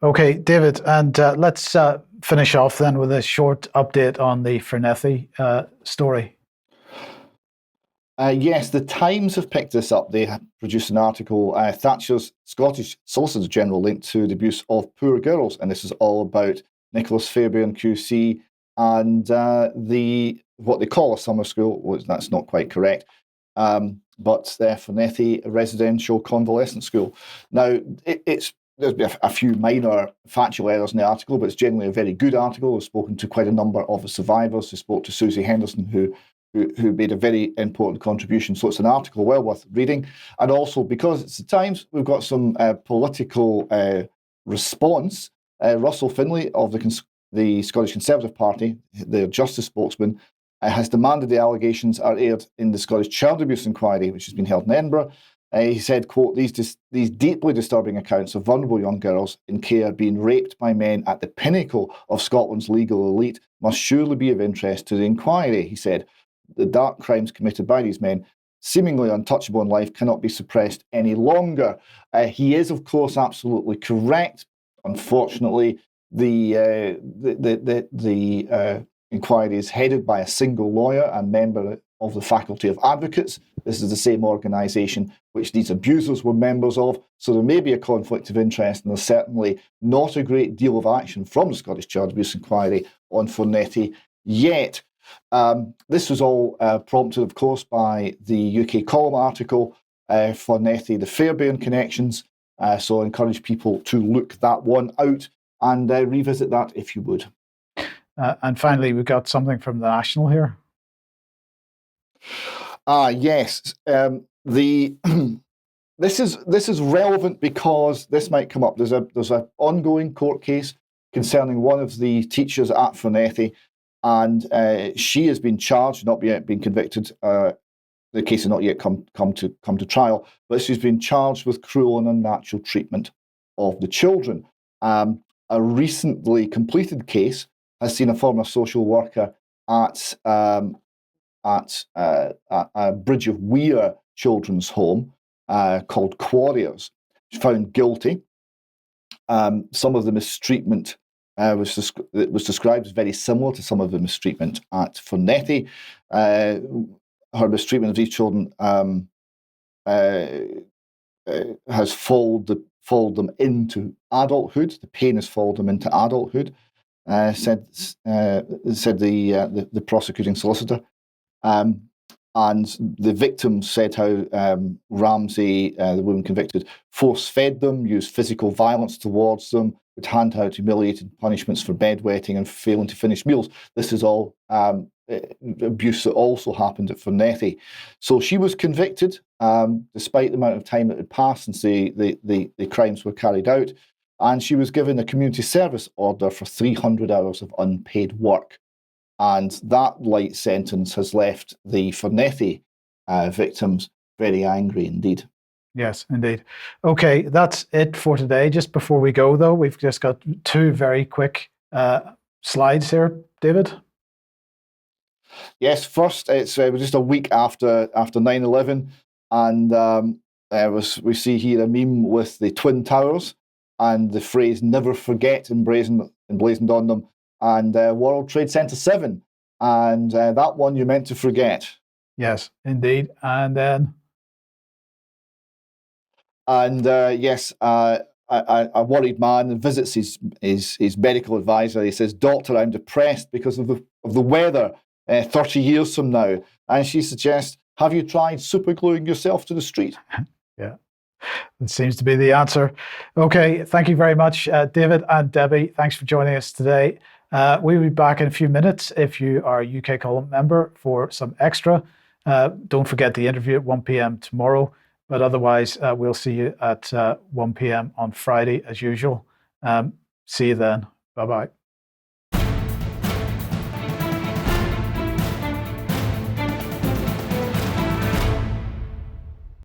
Okay, David, and let's finish off then with a short update on the Fornethy story. Yes, the Times have picked this up. They have produced an article, Thatcher's Scottish Solicitor General linked to the abuse of poor girls. And this is all about Nicholas Fairbairn QC and what they call a summer school. Well, that's not quite correct. But the Fornethy Residential Convalescent School. Now, there's been a few minor factual errors in the article, but it's generally a very good article. I've spoken to quite a number of the survivors. I spoke to Susie Henderson, who made a very important contribution. So it's an article well worth reading. And also, because it's the Times, we've got some political response. Russell Finlay of the Scottish Conservative Party, their justice spokesman, has demanded the allegations are aired in the Scottish Child Abuse Inquiry, which has been held in Edinburgh. He said, quote, these deeply disturbing accounts of vulnerable young girls in care being raped by men at the pinnacle of Scotland's legal elite must surely be of interest to the inquiry, he said. The dark crimes committed by these men, seemingly untouchable in life, cannot be suppressed any longer. He is, of course, absolutely correct. Unfortunately, the inquiry is headed by a single lawyer and member of the Faculty of Advocates. This is the same organisation which these abusers were members of. So there may be a conflict of interest, and there's certainly not a great deal of action from the Scottish Child Abuse Inquiry on Fornethy yet. This was all prompted, of course, by the UK column article, Fornethy, the Fairbairn connections. So I encourage people to look that one out and revisit that if you would. And finally, we've got something from the National here. Yes. This is relevant because this might come up. There's an ongoing court case concerning one of the teachers at Fornethy, and she has been charged, not yet been convicted. The case has not yet come to trial, but she's been charged with cruel and unnatural treatment of the children. A recently completed case has seen a former social worker at Bridge of Weir Children's Home called Quarriers found guilty. Some of the mistreatment was described as very similar to some of the mistreatment at Fornethy. Her mistreatment of these children has followed them into adulthood. The pain has followed them into adulthood, said the prosecuting solicitor. And the victims said how Ramsey, the woman convicted, force-fed them, used physical violence towards them, would hand out humiliating punishments for bedwetting and failing to finish meals. This is all abuse that also happened at Fornethy. So she was convicted, despite the amount of time that had passed since the crimes were carried out, and she was given a community service order for 300 hours of unpaid work. And that light sentence has left the Fornethy victims very angry indeed. Yes, indeed. Okay, that's it for today. Just before we go, though, we've just got two very quick slides here, David. Yes, first, it's just a week after 9/11, and we see here a meme with the Twin Towers and the phrase "Never forget" emblazoned on them, and World Trade Center 7, and that one you meant to forget. Yes, indeed. And then, yes, a worried man visits his medical advisor. He says, "Doctor, I'm depressed because of the weather 30 years from now." And she suggests, "Have you tried supergluing yourself to the street?" Yeah, that seems to be the answer. Okay, thank you very much, David and Debbie. Thanks for joining us today. We'll be back in a few minutes if you are a UK column member for some extra. Don't forget the interview at 1 p.m. tomorrow, but otherwise we'll see you at 1 p.m. on Friday as usual. See you then. Bye-bye.